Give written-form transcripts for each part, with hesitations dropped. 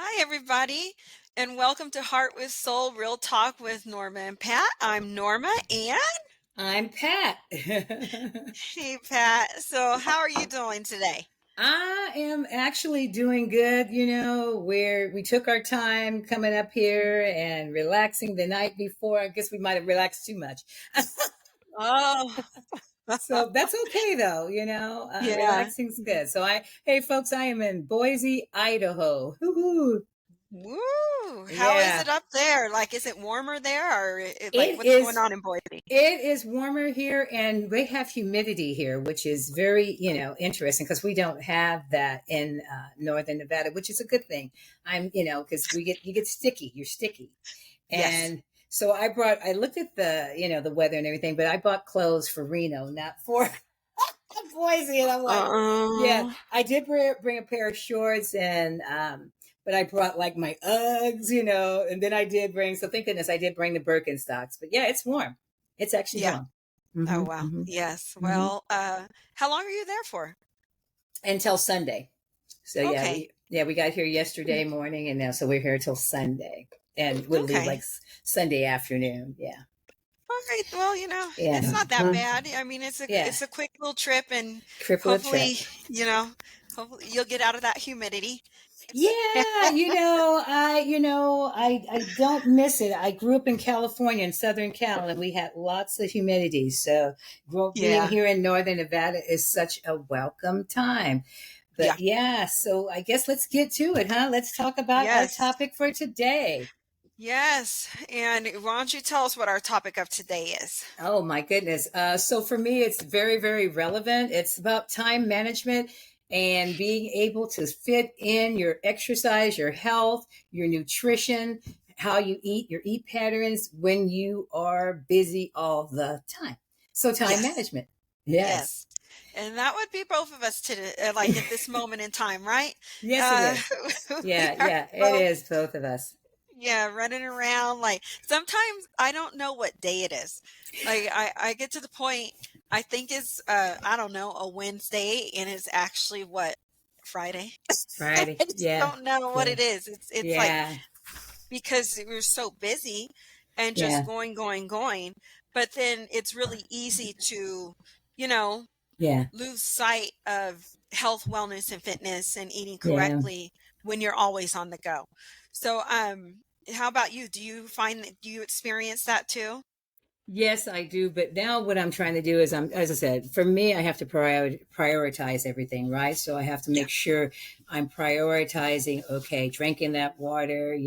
Hi, everybody, and welcome to Heart with Soul Real Talk with Norma and Pat. I'm Norma, and I'm Pat. hey, Pat. So, how are you doing today? I am actually doing good, where we took our time coming up here and relaxing the night before. I guess we might have relaxed too much. Oh, So that's okay though, yeah. relaxing's good. Hey folks, I am in Boise, Idaho. Woo-hoo. Woo! How is Yeah, it up there? Like, is it warmer there, or it what's going is. on in Boise? It is warmer here, and we have humidity here, which is very, interesting because we don't have that in northern Nevada, which is a good thing. Because you get sticky, you're sticky, Yes. and so I looked at the weather and everything, but I bought clothes for Reno, not for Boise, and I'm like, yeah, Uh, I did bring a pair of shorts and but I brought like my Uggs, and then I did bring. So thank goodness I did bring the Birkenstocks. But yeah, it's warm. It's actually yeah. warm. Oh, hmm wow. hmm Yes. hmm Well, how long are you there for? Until Sunday. So yeah, Okay. we got here yesterday morning, and now so we're here till Sunday, and we'll leave like Okay. Sunday afternoon. Yeah, All right. Well, it's yeah, not that bad. I mean, yeah. it's a quick little trip, and Cripple trip. hopefully, you know, hopefully you'll get out of that humidity. Yeah, I don't miss it. I grew up in California, in Southern Cal, and we had lots of humidity. So, being Yeah. here in Northern Nevada is such a welcome time. Yeah. But yeah, so I guess let's get to it, huh? Let's talk about our Yes. topic for today. Yes. And why don't you tell us what our topic of today is? Oh my goodness. So for me, it's very, very relevant. It's about time management and being able to fit in your exercise, your health, your nutrition, how you eat, your eat patterns when you are busy all the time. So time Yes. management. Yes. Yes. And that would be both of us today, like at this moment in time, right? Yes, it Uh, is. we Yeah, are yeah, it both. is both of us. Yeah, running around like sometimes I don't know what day it is. Like I get to the point I think it's I don't know, a Wednesday and it's actually what, Friday? I Friday. just Yeah. don't know what Yeah. it is. It's like Yeah. because we're so busy and just Yeah. going, but then it's really easy to, you know, Yeah. lose sight of health, wellness, and fitness and eating Yeah. correctly when you're always on the go. So, how about you? Do you experience that too? Yes, I do. But now what I'm trying to do is as I said, for me, I have to prioritize everything, right? So I have to Yeah. make sure I'm prioritizing, okay, drinking that water,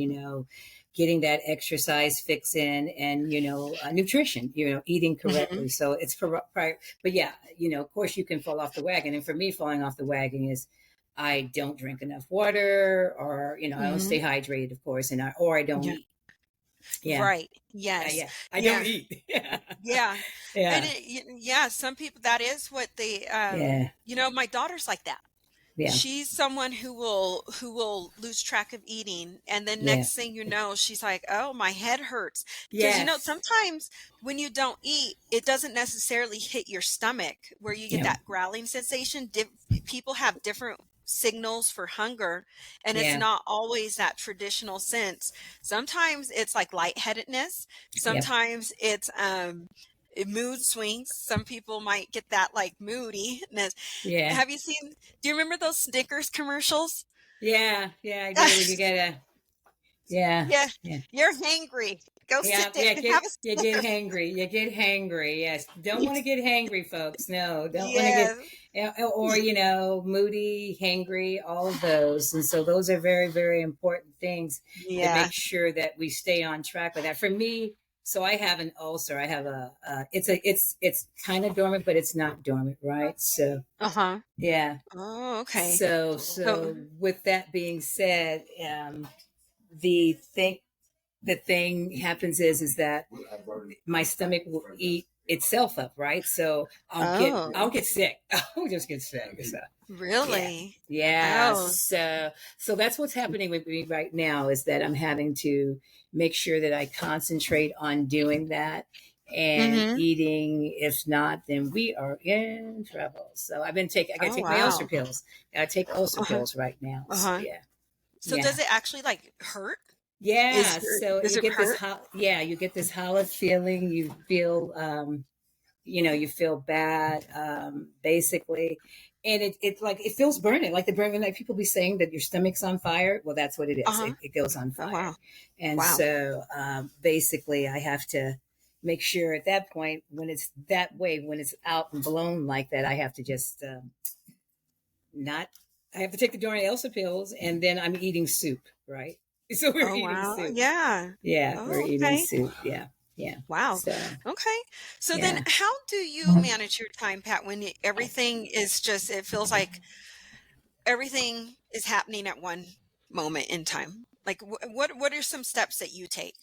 getting that exercise fix in and, nutrition, eating Hmm. correctly. So it's but yeah, of course you can fall off the wagon. And for me, falling off the wagon is I don't drink enough water or, I don't Hmm. stay hydrated, of course, or I don't Yeah. eat. Yeah. Right. Yeah. Yes. Yeah. I don't Yeah. eat. Yeah. And Yeah. yeah, some people, that is what they, Yeah. my daughter's like that. Yeah. She's someone who will lose track of eating, and then Yeah. next thing you know, she's like, "Oh, my head hurts." Because Yes. sometimes when you don't eat, it doesn't necessarily hit your stomach where you get Yeah. that growling sensation. People have different signals for hunger, and it's Yeah. not always that traditional sense. Sometimes it's like lightheadedness. Yep. Sometimes it's mood swings. Some people might get that like moodiness. Yeah. Have you seen Do you remember those Snickers commercials? Yeah. Yeah. I do. When you get a, yeah. Yeah, Yeah. you're hangry. Go Yeah. sit down Yeah. and have a You get Snickers. hangry. You get hangry. Yes. Don't want to get hangry, folks. No. Don't want to get, Yes. or, moody, hangry, all of those. And so those are very, very important things to Yeah. make sure that we stay on track with that. For me, so I have an ulcer. I have it's kind of dormant, but it's not dormant, right? So Uh-huh. yeah. Oh, okay. So, So with that being said, the thing the thing happens is that my stomach will eat itself up, right? So I'll oh, get sick. I'll just get sick. So yeah. really? Yeah. Oh. So that's what's happening with me right now is that I'm having to make sure that I concentrate on doing that and Mm-hmm. eating. If not, then we are in trouble. So I gotta Oh, take my ulcer wow. pills. I gotta take ulcer Uh-huh. pills right now. So Uh-huh. yeah. So Yeah. does it actually like hurt? Yeah. So Does you it get this hurt? you get this hollow feeling. You feel you feel bad, basically. And it like it feels burning, like the burning, like people be saying that your stomach's on fire. Well, that's what it is. Uh-huh. It goes on Oh, fire. wow. And Wow. so basically I have to make sure at that point, when it's that way, when it's out and blown like that, I have to just not, I have to take the Dorn Elsa pills, and then I'm eating soup, right? So we're Oh, eating wow. soup. Yeah. Yeah, we're Oh, eating okay. soup. Yeah, yeah. Wow. So, Okay. So then yeah. how do you manage your time, Pat, when everything is just, it feels like everything is happening at one moment in time? Like what are some steps that you take?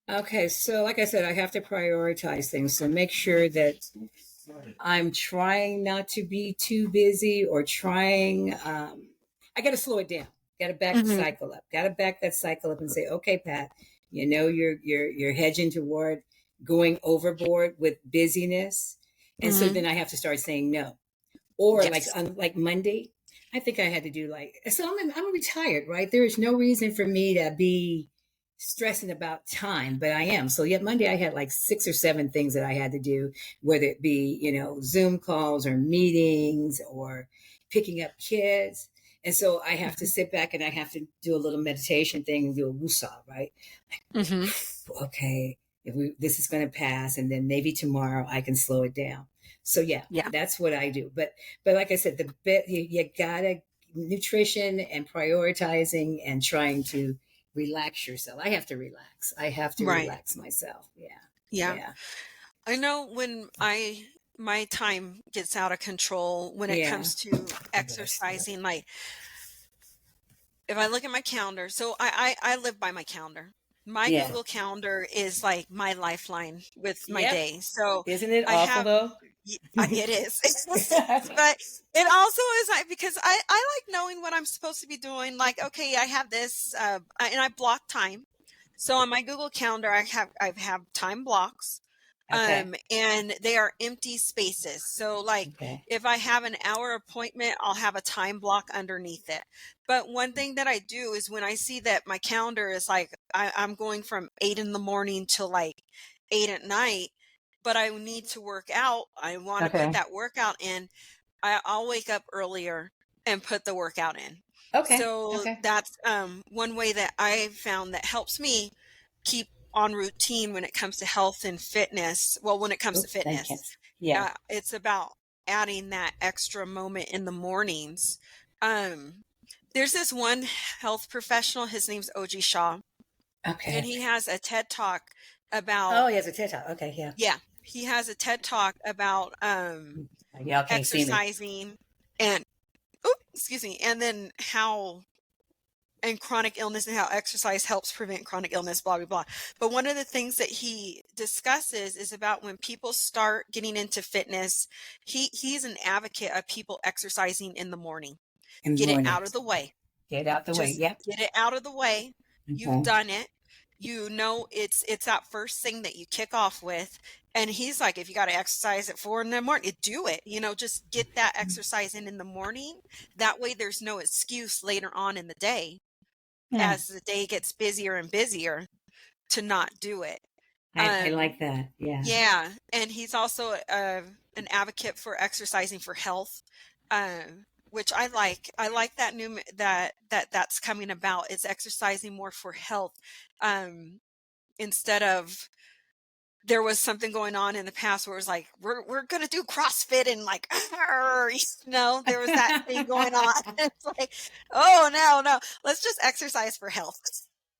Okay, so like I said, I have to prioritize things. So make sure that I'm trying not to be too busy or trying. I got to slow it down. Got to back the Mhm. cycle up. Got to back that cycle up and say, okay, Pat, you're hedging toward going overboard with busyness, and so Mhm. then I have to start saying no. Or like Yes. like Monday, I think I had to do like so. I'm retired, right? There is no reason for me to be stressing about time, but I am. So yet Monday I had like 6 or 7 things that I had to do, whether it be Zoom calls or meetings or picking up kids. And so I have to Mhm. sit back and I have to do a little meditation thing and do a woosah, right? Mhm. Okay, this is going to pass, and then maybe tomorrow I can slow it down. So yeah, Yeah. that's what I do. But like I said, the bit you gotta nutrition and prioritizing and trying to relax yourself. I have to relax. I have to Right. relax myself. Yeah, Yeah. yeah, I know when my time gets out of control when it yeah. comes to exercising, like if I look at my calendar, so I live by my calendar. My Yeah. Google Calendar is like my lifeline with my Yep. day. So Isn't it I awful have though? it is. But it also is like because I like knowing what I'm supposed to be doing. Like, okay, I have this and I block time. So on my Google Calendar, I have time blocks. Okay. And they are empty spaces. So like Okay. if I have an hour appointment, I'll have a time block underneath it. But one thing that I do is when I see that my calendar is like I'm going from 8 in the morning till like 8 at night, but I need to work out. I want to put Okay. that workout in. I'll wake up earlier and put the workout in. Okay. So Okay. that's one way that I found that helps me keep on routine when it comes to health and fitness. Well, when it comes to Oops, I can't. fitness, Yeah. it's about adding that extra moment in the mornings. Um, there's this one health professional, his name's OG Shaw, and Okay. he has a TED talk about, Oh, he has a TikTok. Okay. Yeah. yeah, he has a TED talk about Y'all can't see me. exercising and, oh, excuse me, and then how and chronic illness and how exercise helps prevent chronic illness, blah, blah, blah. But one of the things that he discusses is about when people start getting into fitness, he's an advocate of people exercising in the morning. In the Get it morning. out of the way. Get out the way. Just Yep. get it out of the way. You've Okay. done it. You know it's that first thing that you kick off with. And he's like, if you got to exercise at 4 in the morning, do it. Just get that exercise in the morning. That way there's no excuse later on in the day Hmm. as the day gets busier and busier to not do it. I like that. Yeah. Yeah, and he's also an advocate for exercising for health, which I like. I like that that's coming about. It's exercising more for health, instead of there was something going on in the past where it was like we're gonna do CrossFit and like there was that thing going on. It's like, oh no, let's just exercise for health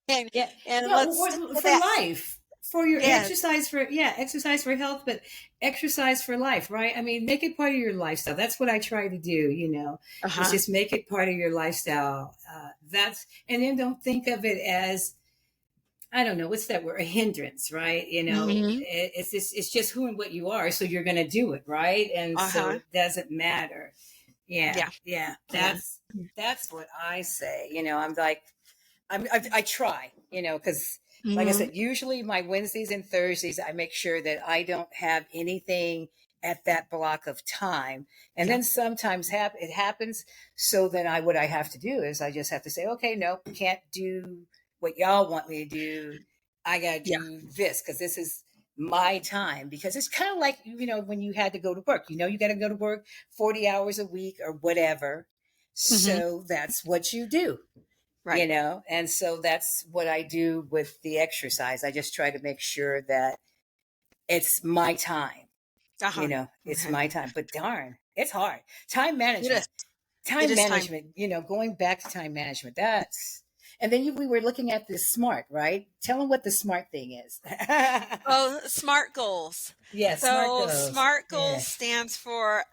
and Yeah. and No, let's stick with for that. life. For your Yes. exercise for health, but exercise for life, right? I mean, make it part of your lifestyle. That's what I try to do, is Uh-huh. just make it part of your lifestyle. And then don't think of it as, I don't know, what's that word? A hindrance, right? Hmm. It's just who and what you are. So you're going to do it, right? And so Uh-huh. it doesn't matter. Yeah. Yeah. Yeah. Yeah. That's what I say. I'm like, I try, because like I Hmm. said, usually my Wednesdays and Thursdays, I make sure that I don't have anything at that block of time. And Yeah. then sometimes it happens. So then what I have to do is I just have to say, okay, no, can't do what y'all want me to do. I got to Yeah. do this because this is my time. Because it's kind of like, when you had to go to work, you got to go to work 40 hours a week or whatever. Hmm. So that's what you do, Right. and so that's what I do with the exercise. I just try to make sure that it's my time. Uh-huh. It's Okay. my time. But darn, it's hard. Time It is. management. It Time is time. management, going back to time management. And then we were looking at the SMART, right? Tell them what the SMART thing is. Oh, SMART goals. Yeah, SMART So goals. SMART goals Yeah. stands for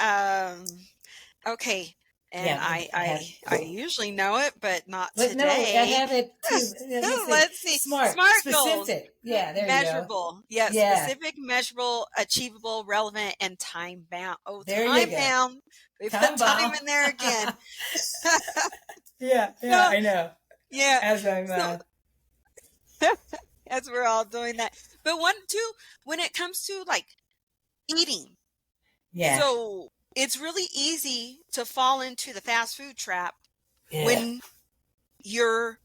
okay, and Yeah. I have, I usually know it, but not but no, I today. have it too. Let me see. Let's see. SMART, SMART goals. specific. Yeah, there you go. Measurable. Yeah, Yeah, specific, measurable, achievable, relevant, and time bound. Oh, there you time go. bound. We put Time time bomb. in there again. Yeah, yeah, So, I know. yeah. As I'm, So as we're all doing that. But one too, when it comes to like eating, yeah, so it's really easy to fall into the fast food trap yeah. when you're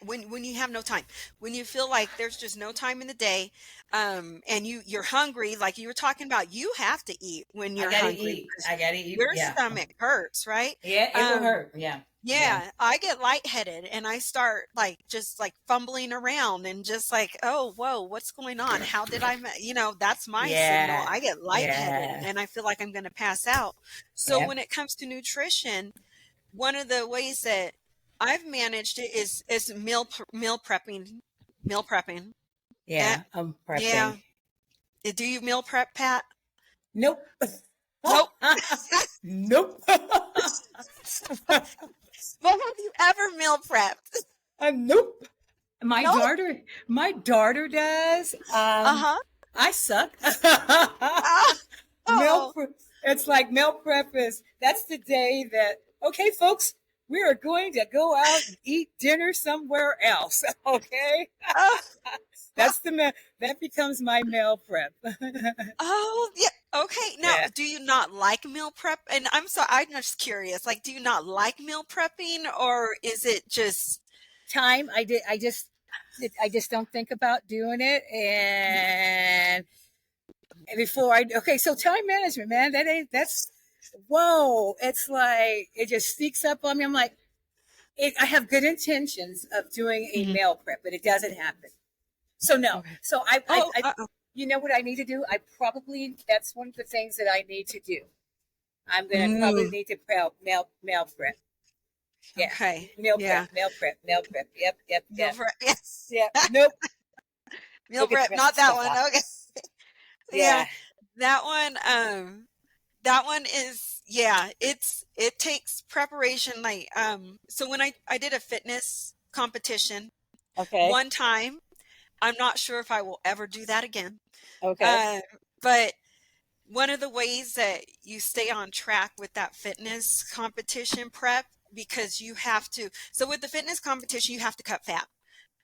when you have no time, when you feel like there's just no time in the day, and you're hungry, like you were talking about, you have to eat when I you're gotta hungry eat. because I gotta eat. your Yeah, stomach hurts, right? yeah. It will um hurt. Yeah, yeah, yeah, I get lightheaded and I start like just like fumbling around and just like, oh, whoa, what's going on? How did that's my signal. yeah, I get lightheaded yeah, and I feel like I'm going to pass out. So yeah, when it comes to nutrition, one of the ways that I've managed it is meal prepping. Eh, yeah. I'm yeah. prepping. Do you meal prep, Pat? Nope. Nope. Nope. But have you ever meal prepped? Nope. My Nope. daughter, my daughter does. Uh-huh. I suck. Ah, Meal oh. prep. It's like meal prep is that's the day that okay, folks, we are going to go out and eat dinner somewhere else. Okay, Oh. that becomes my meal prep. Oh, yeah. Okay. Now, Yeah, do you not like meal prep? And I'm sorry, I'm just curious. Like, do you not like meal prepping, or is it just time. I just don't think about doing it, and before I okay, so time management, man, that's whoa. It's like it just sneaks up on me. I'm like, I have good intentions of doing a Mhm. meal prep, but it doesn't happen. So no. Okay. So Oh, you know what I need to do? That's one of the things that I need to do. I'm gonna probably mm, need to meal prep. Yeah, okay. Yeah. meal prep. Yep, yep, Meal yep, prep. Yes. yep. Nope. Meal Look at prep. the Not that stuff one. off. Okay. Yeah. Yeah. That one. That one is, yeah, it takes preparation. Like, so when I did a fitness competition Okay. one time, I'm not sure if I will ever do that again. Okay. Uh, but one of the ways that you stay on track with that fitness competition prep, because you have to, so with the fitness competition, you have to cut fat.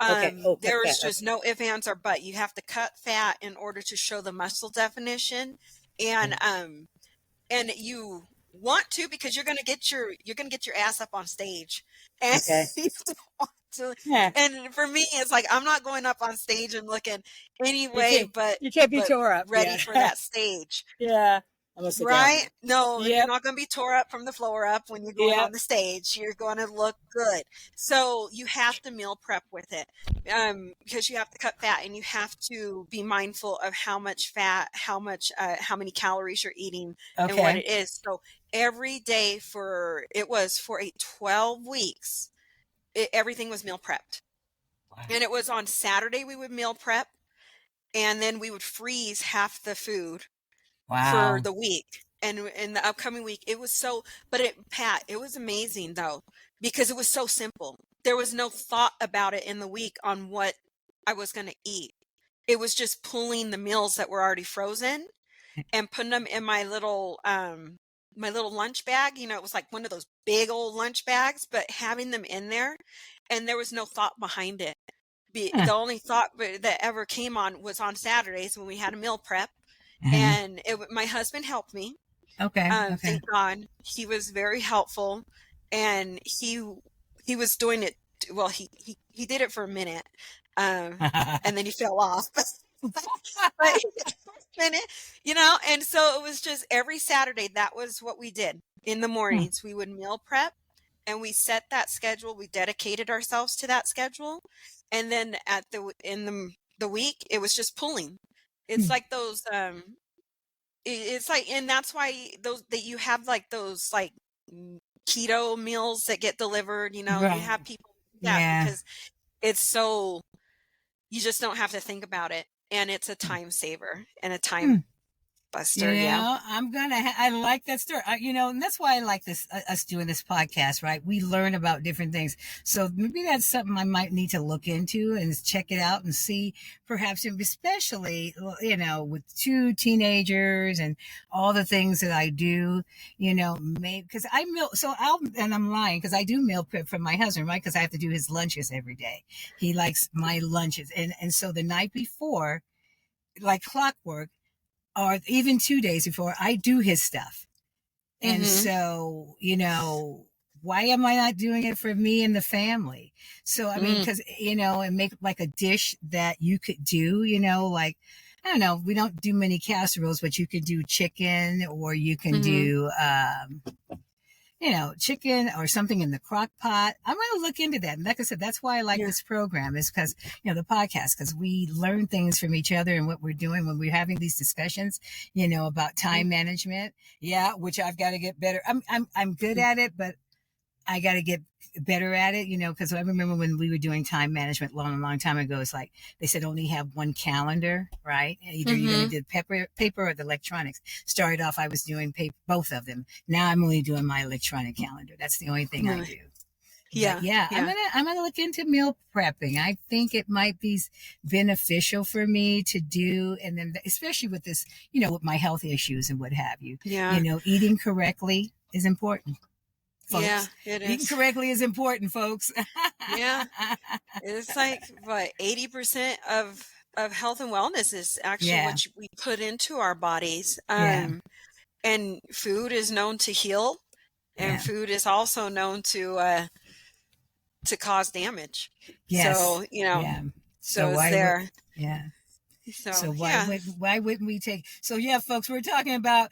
Okay. Oh, cut There is fat. just Okay. no ifs, ands, or but. You have to cut fat in order to show the muscle definition. And, Mm. and you want to, because you're going to get your ass up on stage and Okay. you don't want to. Yeah. And for me, it's like, I'm not going up on stage and looking any You way can't. but You can't be but tore up. ready Yeah. for that stage. Yeah. I'm gonna sit down. Right? No, you're Yep. not going to be tore up from the floor up when you're going on Yep. the stage. You're going to look good. So you have to meal prep with it, because you have to cut fat and you have to be mindful of how much fat, how many calories you're eating and what Okay. it is. So every day it was for 12 weeks, everything was meal prepped. Wow. And it was on Saturday we would meal prep, and then we would freeze half the food for Wow. the week. And in the upcoming week, it was so, but Pat, it was amazing though, because it was so simple. There was no thought about it in the week on what I was going to eat. It was just pulling the meals that were already frozen and putting them in my little lunch bag. It was like one of those big old lunch bags, but having them in there, and there was no thought behind it. Huh. The only thought that ever came on was on Saturdays when we had a meal prep, Uh-huh. and my husband helped me. Okay. Okay. Thank God, he was very helpful, and he was doing it. Well, he did it for a minute, um, and then he fell off. But minute, and so it was just every Saturday. That was what we did in the Hmm. mornings. We would meal prep, and we set that schedule. We dedicated ourselves to that schedule, and then in the week, it was just pulling. It's Hmm. like those it's like, and that's why those that you have like those like keto meals that get delivered, you Right. have people do that Yeah. because it's so you just don't have to think about it, and it's a Hmm. time saver and a time Hmm. buster. Yeah. I'm gonna. I like that story. And that's why I like this. Us doing this podcast, right? We learn about different things. So maybe that's something I might need to look into and check it out and see. Perhaps, especially with two teenagers and all the things that I do. Maybe because I meal. So I'm lying because I do meal prep for my husband, right? Because I have to do his lunches every day. He likes my lunches, and so the night before, like clockwork, or even 2 days before, I do his stuff. And Mhm. so, why am I not doing it for me and the family? So, I mean, Mm. because, and make like a dish that you could do, like, I don't know, we don't do many casseroles, but you could do chicken, or you can Mhm. do, chicken or something in the crock pot. I'm going to look into that. And like I said, that's why I like Yeah. this program, is because, the podcast, because we learn things from each other and what we're doing when we're having these discussions, about time Mm. management. Yeah. Which I've got to get better. I'm good Mm. at it, but I got to get better at it, because I remember when we were doing time management long time ago, it's like they said only have one calendar, right? Either you're going Mhm. to do paper or the electronics. Started off, I was doing both of them. Now I'm only doing my electronic calendar. That's the only thing I Mm. do. But Yeah. yeah, Yeah. I'm gonna look into meal prepping. I think it might be beneficial for me to do, and then especially with this, with my health issues and what have you. Yeah. Eating correctly is important, Yeah. folks. It Eating is. correctly is important, folks. Yeah. It's like what 80% of health and wellness is actually Yeah, what we put into our bodies. yeah, And food is known to heal, and yeah. food is also known to cause damage. Yes, So, yeah. so So it's why would there. yeah? So, So yeah. why wouldn't we take? So yeah, folks, we're talking about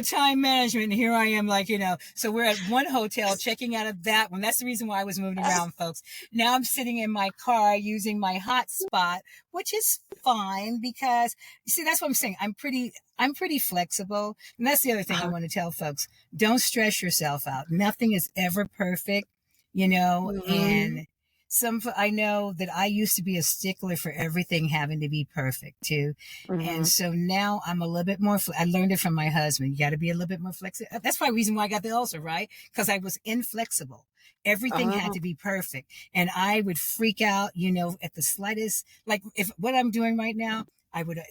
time management. And here I am, like so we're at one hotel checking out of that one. That's the reason why I was moving around, folks. Now I'm sitting in my car using my hotspot, which is fine because you see that's what I'm saying. I'm pretty flexible, and that's the other thing I Uh-huh. want to tell folks. Don't stress yourself out. Nothing is ever perfect, Mhm. and I know that I used to be a stickler for everything having to be perfect too. And Mhm. so now I'm a little bit more, I learned it from my husband. You got to be a little bit more flexible. That's probably the reason why I got the ulcer, right? Because I was inflexible. Everything had Oh, to be perfect. And I would freak out, at the slightest, like if what I'm doing right now,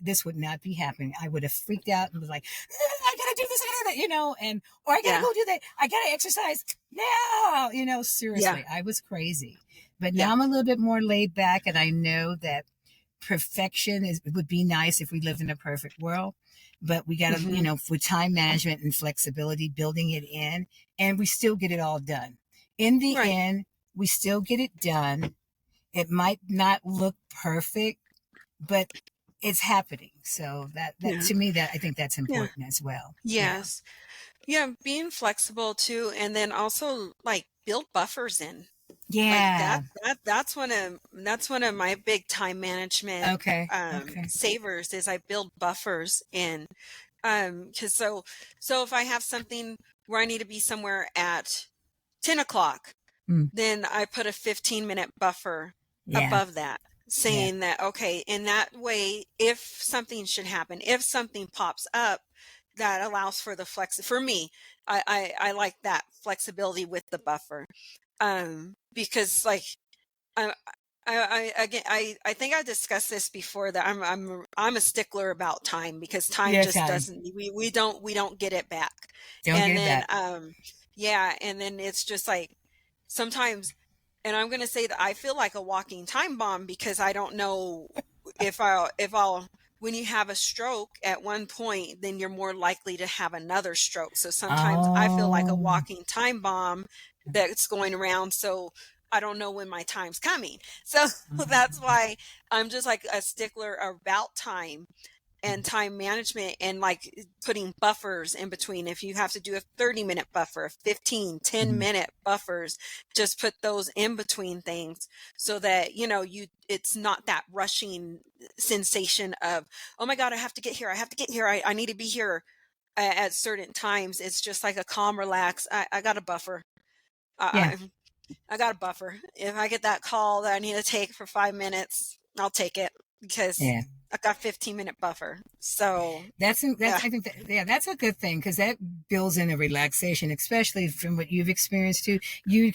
this would not be happening. I would have freaked out and was like, I gotta do this, I gotta, or I gotta yeah. go do that. I gotta exercise now, Yeah. seriously, I was crazy. But Yeah. now I'm a little bit more laid back, and I know that perfection it would be nice if we lived in a perfect world, but we got to, Mhm. with time management and flexibility, building it in, and we still get it all done. In the Right. end, we still get it done. It might not look perfect, but it's happening. So that Yeah. to me, that I think that's Yeah. important as well. Yeah. Yes. Yeah, being flexible too, and then also like build buffers in. Like Yeah. that's one of my big time management Okay. Okay. savers is I build buffers in. Because so if I have something where I need to be somewhere at 10 o'clock, Mm. then I put a 15-minute buffer Yeah. above that, Yeah. saying that, okay, in that way, if something should happen, if something pops up, that allows for the flex. For me, I like that flexibility with the buffer. Because like I, again, I think I discussed this before that I'm a stickler about time because time Yeah. just Time. doesn't we don't get it back. Don't And get it then back. yeah, and then it's just like sometimes, and I'm going to say that I feel like a walking time bomb because I don't know if I'll when you have a stroke at one point, then you're more likely to have another stroke. So sometimes I feel like a Oh, walking time bomb that's going around. So I don't know when my time's coming. So that's why I'm just like a stickler about time and time management, and like putting buffers in between. If you have to do a 30-minute buffer, 15, 10-minute buffers, just put those in between things so that, it's not that rushing sensation of, oh my God, I have to get here. I have to get here. I need to be here at certain times. It's just like a calm, relax. I got a buffer. yeah, I, I got a buffer. If I get that call that I need to take for 5 minutes, I'll take it because yeah. I got 15-minute buffer. So That's yeah, I think yeah, that's a good thing because that builds in a relaxation, especially from what you've experienced too. You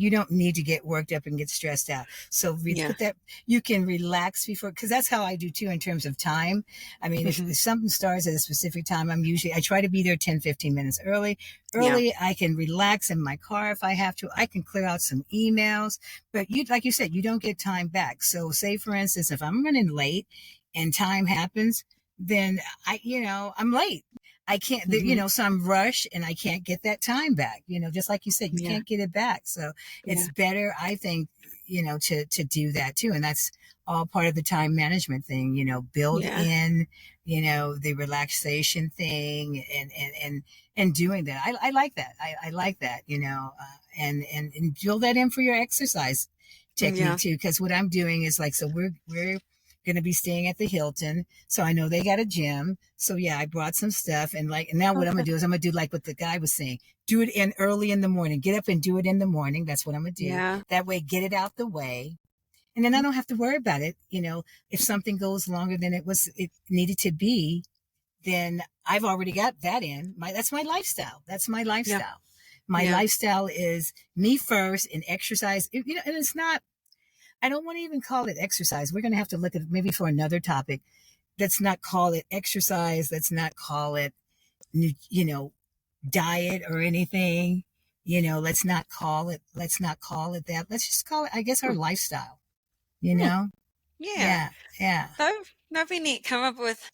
don't need to get worked up and get stressed out. So we yeah, put that you can relax before, because that's how I do too in terms of time. I mean, if something starts at a specific time, I try to be there 10-15 minutes early. yeah, Early, I can relax in my car if I have to. I can clear out some emails, but like you said, you don't get time back. So say for instance, if I'm running late and time happens, then I'm late. I can't, hmm so I'm rushed and I can't get that time back, just like you said, you yeah, can't get it back. So yeah, it's better, I think, to do that too. And that's all part of the time management thing, build yeah, in, the relaxation thing and doing that. I like that. I like that, and build that in for your exercise technique yeah. too. Cause what I'm doing is like, so we're going to be staying at the Hilton. So I know they got a gym. So yeah, I brought some stuff, and now what I'm going Okay. to do is I'm going to do like what the guy was saying. Do it in early in the morning. Get up and do it in the morning. That's what I'm going to do. Yeah. That way, get it out the way. And then I don't have to worry about it. If something goes longer than it needed to be, then I've already got that in. That's my lifestyle. That's my Yeah. lifestyle. My Yeah. lifestyle is me first and exercise. And it's not, I don't want to even call it exercise. We're going to have to look at maybe for another topic. Let's not call it exercise. Let's not call it, diet or anything. Let's not call it that. Let's just call it, I guess, our Hmm. lifestyle, Hmm. Yeah. Yeah. Yeah. That, that'd be neat. Come up with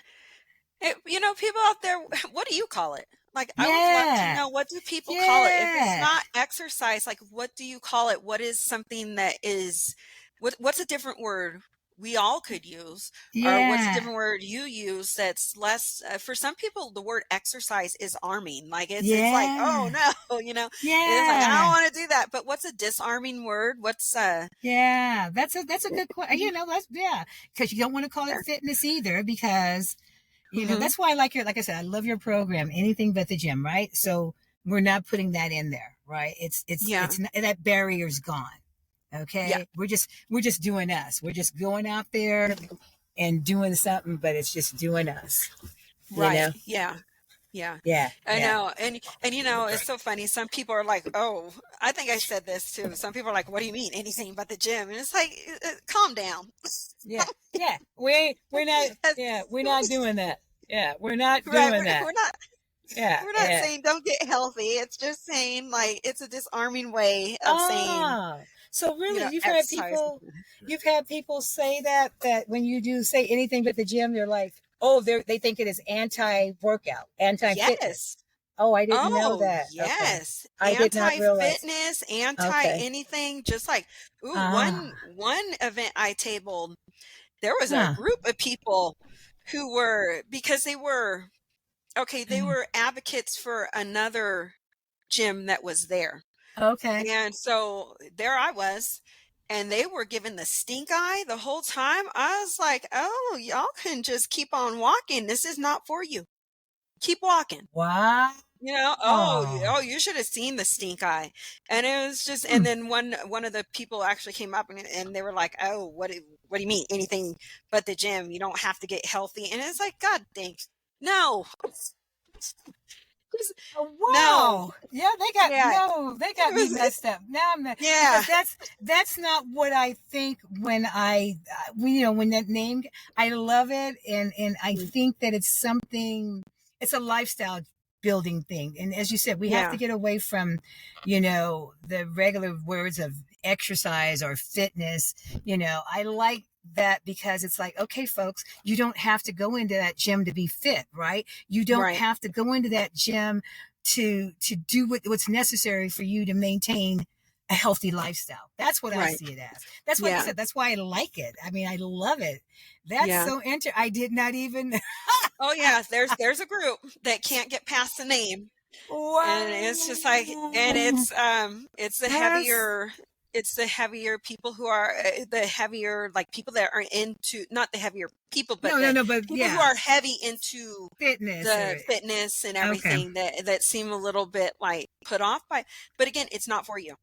people out there, what do you call it? Like, I would love to Yeah. know, what do people call it? If it's Yeah. not exercise, like, what do you call it? What is something that is, what's a different word we all could use? Or what's a Yeah. different word you use that's less, for some people, the word exercise is arming. Like, it's like, oh Yeah. no, it's like, I don't Yeah. want to do that. But what's a disarming word? Yeah. That's a good question. That's, yeah. Because you don't want to call it Yeah. fitness either, because Hmm. that's why I like I said, I love your program, anything but the gym, right? So we're not putting that in there, right? Yeah. It's not, that barrier's gone. Yeah. Okay. We're just doing us. We're just going out there and doing something, but it's just doing us, you Right. know? Yeah. Yeah. Yeah. I Yeah. know. And it's so funny. Some people are like, "Oh, I think I said this too." Some people are like, "What do you mean? Anything but the gym?" And it's like, calm down. Yeah. Yeah. We're not, yeah, we're not doing that. Yeah. We're not Right. doing We're, that. we're not Yeah. we're not Yeah. saying don't get healthy. It's just saying, like, it's a disarming way of saying, Ah, so really, exercise. you've had people say that when you do say anything but the gym, they're like, oh, they think it is anti-workout, anti-fitness. Yes. Oh, I didn't know Oh, that. Okay, yes. I did not realize. Anti-fitness, anti Okay. anything, just like, ooh, one Ah. one event I tabled, there was a Huh. group of people who were, because they were okay, they were advocates for another gym that was there. Okay. And so there I was, and they were giving the stink eye the whole time. I was like, "Oh, y'all can just keep on walking. This is not for you. Keep walking." Wow. You should have seen the stink eye. And it was just, and Hmm. then one of the people actually came up, and they were like, "Oh, what do you mean anything but the gym? You don't have to get healthy." And it's like, God dang. No. Just Oh, no. wow. Yeah, Yeah. they It got me was messed up. Now yeah. because that's not what I think when when that name, I love it. And I think that it's a lifestyle building thing. And as you said, we have to Yeah. get away from, the regular words of exercise or fitness, I like that because it's like, okay, folks, you don't have to go into that gym to be fit, right? You don't Right. have to go into that gym to do what's necessary for you to maintain a healthy lifestyle. That's what I Right. see it as. That's what you Yeah. said. That's why I like it. I mean, I love it. That's Yeah. so I did not even. Oh yeah, there's a group that can't get past the name. And it's just like, and Wow. it's the That's heavier, it's the heavier people who are the heavier, like people that are into, not the heavier people, but the no, but people who yeah, are heavy into fitness the or fitness and okay. everything, that seem a little bit like put off by, but again, it's not for you.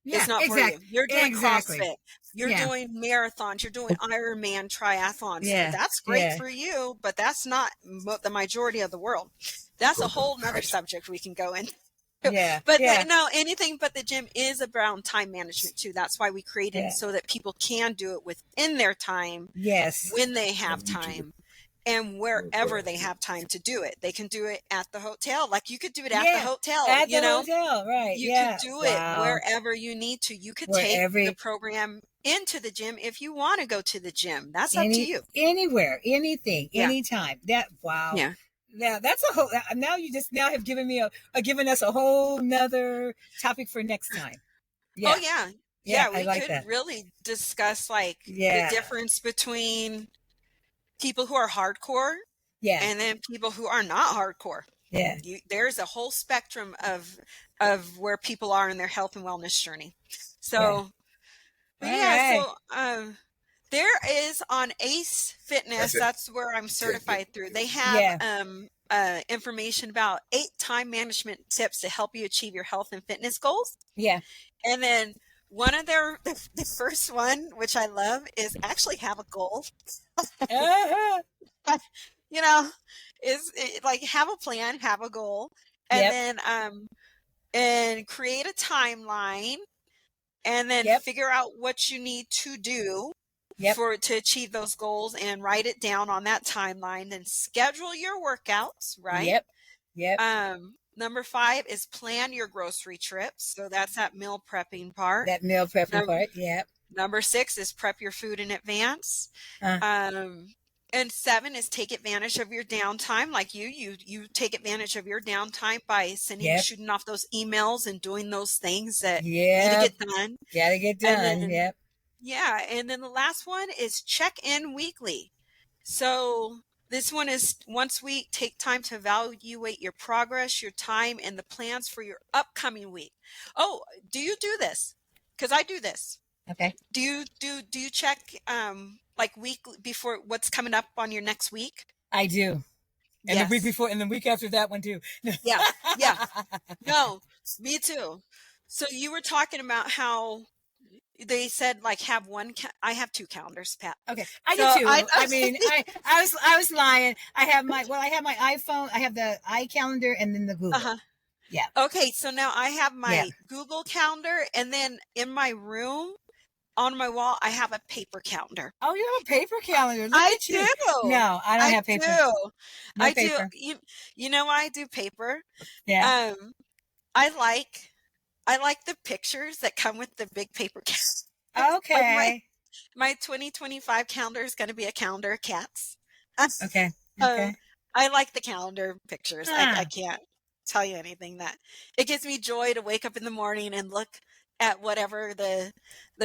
It's Yeah, not for you. You're doing exactly. CrossFit. You're Yeah, doing marathons. You're doing Ironman triathlons. So yeah, that's great yeah, for you, but that's not the majority of the world. That's a whole nother subject we can go into. yeah, But yeah, no, anything but the gym is around time management too. That's why we created it yeah. so that people can do it within their time Yes. when they have time and wherever they have time to do it. They can do it at the hotel. Like you could do it at the Yeah, hotel, at the hotel, right? you could Yeah. do it Wow. wherever you need to. You could take Wherever, the program into the gym if you want to go to the gym. That's up to any, you. anywhere, anything, Yeah. anytime. That wow. Yeah. Now that's a whole. Now you just now have given me given us a whole nother topic for next time. Oh Yeah, yeah. yeah, Yeah, I we like could that. really discuss like the Yeah, difference between people who are hardcore yeah, and then people who are not hardcore. yeah. There's a whole spectrum of where people are in their health and wellness journey. Yeah. So, but All yeah, right. so there is on Ace Fitness, that's where I'm certified through. They have Yeah. information about 8 time management tips to help you achieve your health and fitness goals. Yeah. And then one of the first one, which I love, is actually have a goal. Uh-huh. You know, like have a plan, have a goal, and Yep. then and create a timeline and then Yep. figure out what you need to do Yep. to achieve those goals and write it down on that timeline. Then schedule your workouts, right? Yep. Yep. Number 5 is plan your grocery trips. So that's that meal prepping part. That meal prepping Num- part. Yep. Number 6 is prep your food in advance. Uh, And 7 is take advantage of your downtime. Like you take advantage of your downtime by yep. shooting off those emails and doing those things that need to Yep. get done. Gotta get And done. then, Yep. yeah. And then the last one is check in weekly. So this one is once a week, take time to evaluate your progress, your time, and the plans for your upcoming week. Oh, do you do this? Because I do this. Okay. Do you check like week before what's coming up on your next week? I do. And Yes. the week before, and the week after that one too. Yeah. Yeah. No, me too. So you were talking about how they said like have one. I have 2 calendars, Pat. Okay, I So do too. I mean, I was lying. I have my iPhone. I have the iCalendar and then the Google. Uh-huh. Yeah. Okay, so now I have my Yeah. Google Calendar, and then in my room on my wall I have a paper calendar. Oh, you have a paper calendar. Look I at you. do. No, I don't I have paper. do. No I paper. do. You know why I do paper? Yeah. I like the pictures that come with the big paper calendar. Okay. My 2025 calendar is going to be a calendar of cats. Okay. Uh, Okay. I like the calendar pictures. I Huh. can't tell you anything that it gives me joy to wake up in the morning and look at whatever the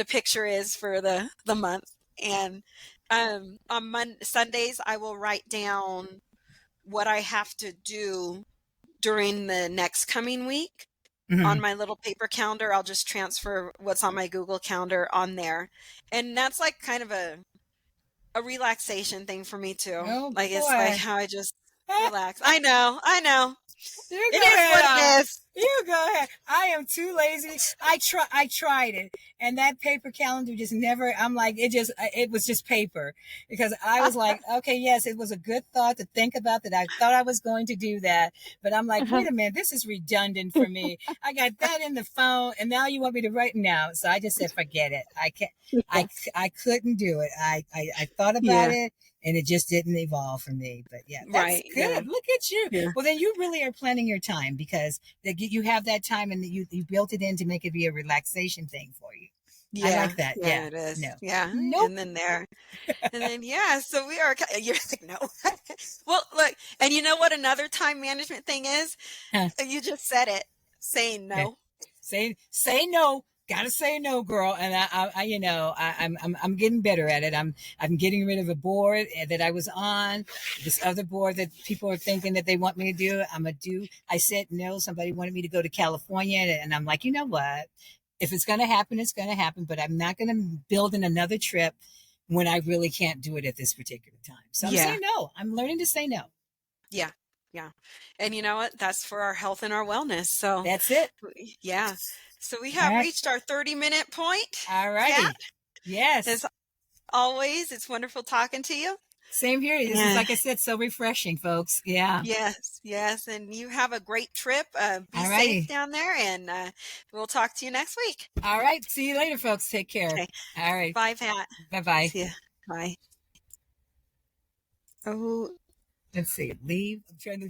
picture is for the month. And on Sundays I will write down what I have to do during the next coming week. Mhm. On my little paper calendar, I'll just transfer what's on my Google Calendar on there. And that's like kind of a relaxation thing for me too. Oh Like it's like boy. how I just relax. I know. You It go is ahead. what it is. You go ahead. I am too lazy. I tried it, and that paper calendar just never. I'm like, it was just paper, because I was like, okay, yes, it was a good thought to think about that. I thought I was going to do that, but I'm like, wait a minute, this is redundant for me. I got that in the phone, and now you want me to write it now. So I just said, forget it. I can't. I couldn't do it. I thought about it. And it just didn't evolve for me. But yeah, that's Right. good. Yeah. Look at you. Yeah. Well, then you really are planning your time, because you have that time and you built it in to make it be a relaxation thing for you. I Yeah, like that. yeah, Yeah. it is. No. Yeah, Nope. and then there, and then yeah, so we are. You're like no. Well, look, and you know what? Another time management thing is. Huh. You just said it. Saying Yeah. no. Say no. Gotta say no, girl. And I'm getting better at it. I'm getting rid of a board that I was on. This other board that people are thinking that they want me to do. I'm gonna do. I said no. Somebody wanted me to go to California, and I'm like, you know what? If it's gonna happen, it's gonna happen. But I'm not gonna build in another trip when I really can't do it at this particular time. So I'm Yeah. saying no. I'm learning to say no. Yeah. Yeah. And you know what? That's for our health and our wellness. So, That's it. yeah. So we All have right. reached our 30-minute point, All Pat. righty. Yes. As always, it's wonderful talking to you. Same here. This is, Yeah. like I said, so refreshing, folks. Yeah. Yes. Yes. And you have a great trip. Be All safe righty. down there, and we'll talk to you next week. All right. See you later, folks. Take care. Okay. All right. Bye, Pat. Bye bye. See ya. Bye. Oh. Let's see. Leave. I'm trying to